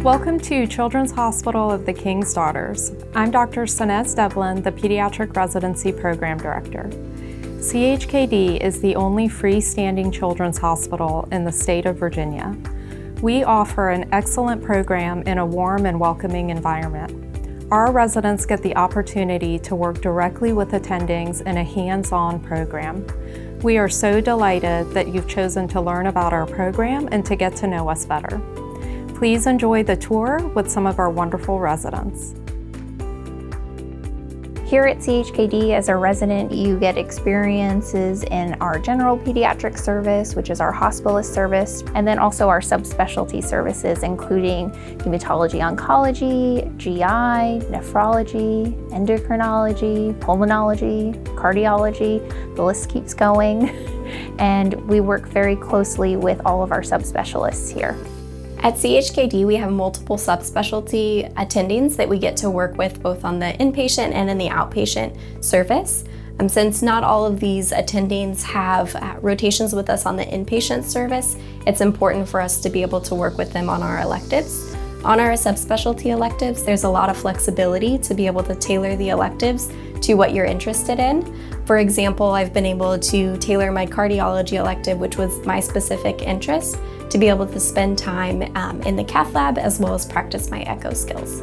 Welcome to Children's Hospital of the King's Daughters. I'm Dr. Sanez Devlin, the Pediatric Residency Program Director. CHKD is the only freestanding children's hospital in the state of Virginia. We offer an excellent program in a warm and welcoming environment. Our residents get the opportunity to work directly with attendings in a hands-on program. We are so delighted that you've chosen to learn about our program and to get to know us better. Please enjoy the tour with some of our wonderful residents. Here at CHKD, as a resident, you get experiences in our general pediatric service, which is our hospitalist service, and then also our subspecialty services, including hematology oncology, GI, nephrology, endocrinology, pulmonology, cardiology. The list keeps going. And we work very closely with all of our subspecialists here. At CHKD, we have multiple subspecialty attendings that we get to work with both on the inpatient and in the outpatient service. Since not all of these attendings have rotations with us on the inpatient service, it's important for us to be able to work with them on our electives. On our subspecialty electives, there's a lot of flexibility to be able to tailor the electives to what you're interested in. For example, I've been able to tailor my cardiology elective, which was my specific interest, to be able to spend time in the cath lab as well as practice my echo skills.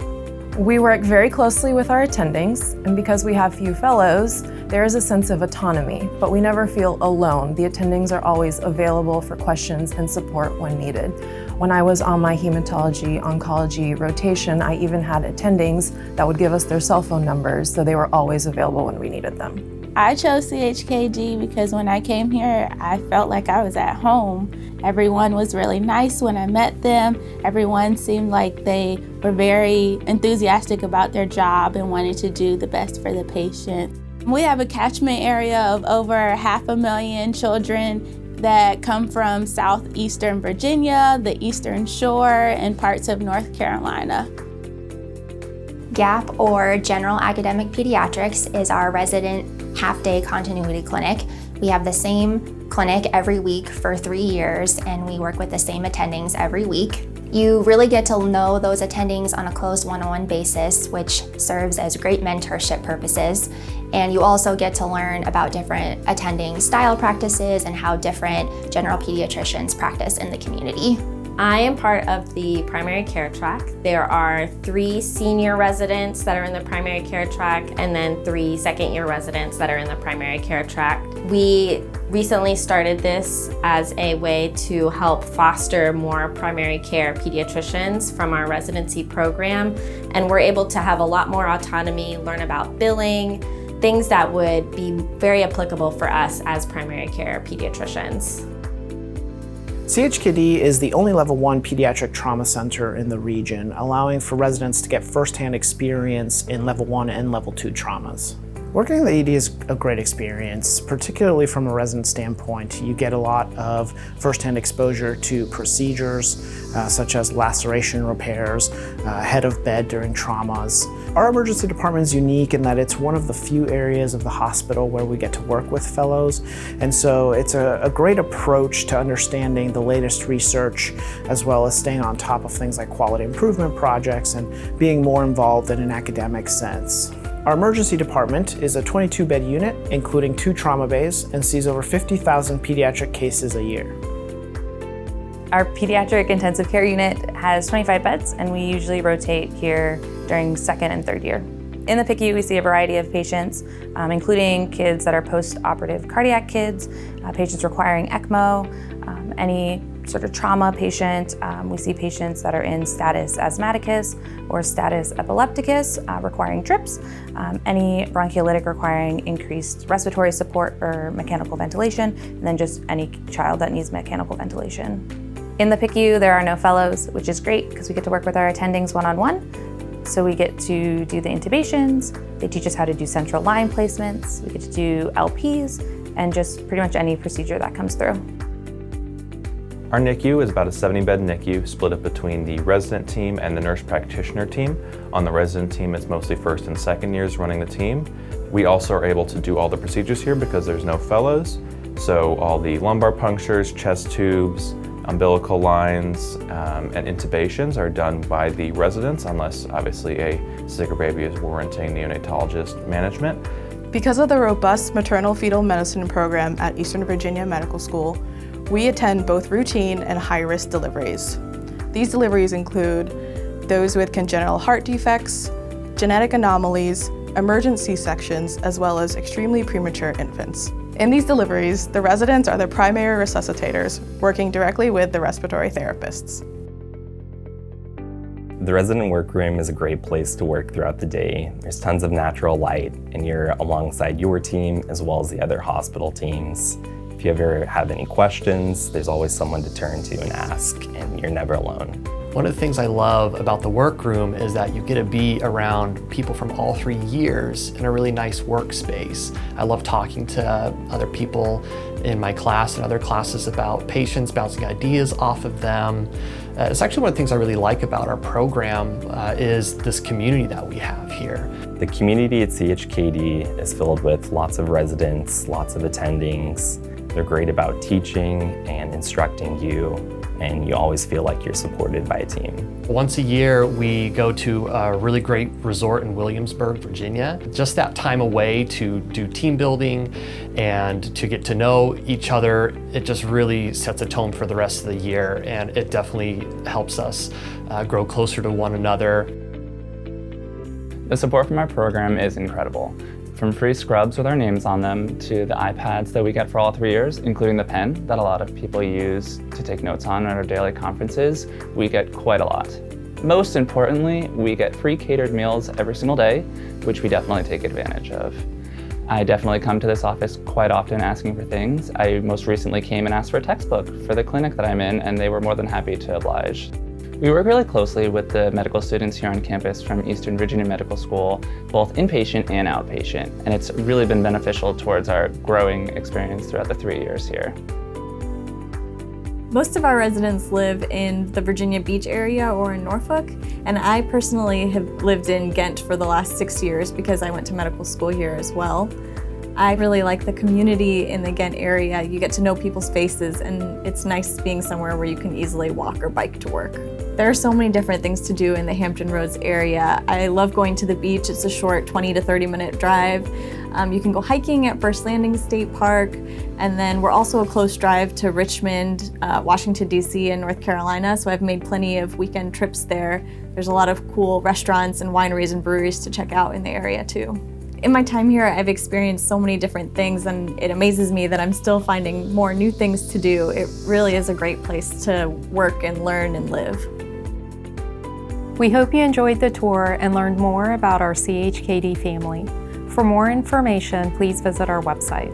We work very closely with our attendings, and because we have few fellows, there is a sense of autonomy, but we never feel alone. The attendings are always available for questions and support when needed. When I was on my hematology oncology rotation, I even had attendings that would give us their cell phone numbers, so they were always available when we needed them. I chose CHKD because when I came here, I felt like I was at home. Everyone was really nice when I met them. Everyone seemed like they were very enthusiastic about their job and wanted to do the best for the patient. We have a catchment area of over 500,000 children that come from southeastern Virginia, the Eastern Shore, and parts of North Carolina. GAP, or General Academic Pediatrics, is our resident half-day continuity clinic. We have the same clinic every week for 3 years, and we work with the same attendings every week. You really get to know those attendings on a close one-on-one basis, which serves as great mentorship purposes. And you also get to learn about different attending style practices and how different general pediatricians practice in the community. I am part of the primary care track. There are 3 senior residents that are in the primary care track and then 3 second-year residents that are in the primary care track. We recently started this as a way to help foster more primary care pediatricians from our residency program, and we're able to have a lot more autonomy, learn about billing, things that would be very applicable for us as primary care pediatricians. CHKD is the only Level 1 pediatric trauma center in the region, allowing for residents to get firsthand experience in Level 1 and Level 2 traumas. Working in the ED is a great experience, particularly from a resident standpoint. You get a lot of firsthand exposure to procedures such as laceration repairs, head of bed during traumas. Our emergency department is unique in that it's one of the few areas of the hospital where we get to work with fellows, and so it's a great approach to understanding the latest research as well as staying on top of things like quality improvement projects and being more involved in an academic sense. Our emergency department is a 22-bed unit, including 2 trauma bays, and sees over 50,000 pediatric cases a year. Our pediatric intensive care unit has 25 beds, and we usually rotate here during 2nd and 3rd year. In the PICU, we see a variety of patients, including kids that are post-operative cardiac kids, patients requiring ECMO, any sort of trauma patient. We see patients that are in status asthmaticus or status epilepticus requiring drips, any bronchiolitic requiring increased respiratory support or mechanical ventilation, and then just any child that needs mechanical ventilation. In the PICU, there are no fellows, which is great because we get to work with our attendings one-on-one. So we get to do the intubations, they teach us how to do central line placements, we get to do LPs, and just pretty much any procedure that comes through. Our NICU is about a 70-bed NICU split up between the resident team and the nurse practitioner team. On the resident team, it's mostly 1st and 2nd years running the team. We also are able to do all the procedures here because there's no fellows. So all the lumbar punctures, chest tubes, Umbilical lines and intubations are done by the residents, unless obviously a sicker baby is warranting neonatologist management. Because of the robust maternal-fetal medicine program at Eastern Virginia Medical School, we attend both routine and high-risk deliveries. These deliveries include those with congenital heart defects, genetic anomalies, emergent C-sections, as well as extremely premature infants. In these deliveries, the residents are the primary resuscitators, working directly with the respiratory therapists. The resident workroom is a great place to work throughout the day. There's tons of natural light, and you're alongside your team as well as the other hospital teams. If you ever have any questions, there's always someone to turn to and ask, and you're never alone. One of the things I love about the workroom is that you get to be around people from all 3 years in a really nice workspace. I love talking to other people in my class and other classes about patients, bouncing ideas off of them. It's actually one of the things I really like about our program is this community that we have here. The community at CHKD is filled with lots of residents, lots of attendings. They're great about teaching and instructing you, and you always feel like you're supported by a team. Once a year, we go to a really great resort in Williamsburg, Virginia. Just that time away to do team building and to get to know each other, it just really sets a tone for the rest of the year, and it definitely helps us grow closer to one another. The support from our program is incredible. From free scrubs with our names on them to the iPads that we get for all 3 years, including the pen that a lot of people use to take notes on at our daily conferences, we get quite a lot. Most importantly, we get free catered meals every single day, which we definitely take advantage of. I definitely come to this office quite often asking for things. I most recently came and asked for a textbook for the clinic that I'm in, and they were more than happy to oblige. We work really closely with the medical students here on campus from Eastern Virginia Medical School, both inpatient and outpatient, and it's really been beneficial towards our growing experience throughout the 3 years here. Most of our residents live in the Virginia Beach area or in Norfolk, and I personally have lived in Ghent for the last 6 years because I went to medical school here as well. I really like the community in the Ghent area. You get to know people's faces, and it's nice being somewhere where you can easily walk or bike to work. There are so many different things to do in the Hampton Roads area. I love going to the beach. It's a short 20 to 30 minute drive. You can go hiking at First Landing State Park, and then we're also a close drive to Richmond, Washington, D.C. and North Carolina, so I've made plenty of weekend trips there. There's a lot of cool restaurants and wineries and breweries to check out in the area too. In my time here, I've experienced so many different things, and it amazes me that I'm still finding more new things to do. It really is a great place to work and learn and live. We hope you enjoyed the tour and learned more about our CHKD family. For more information, please visit our website.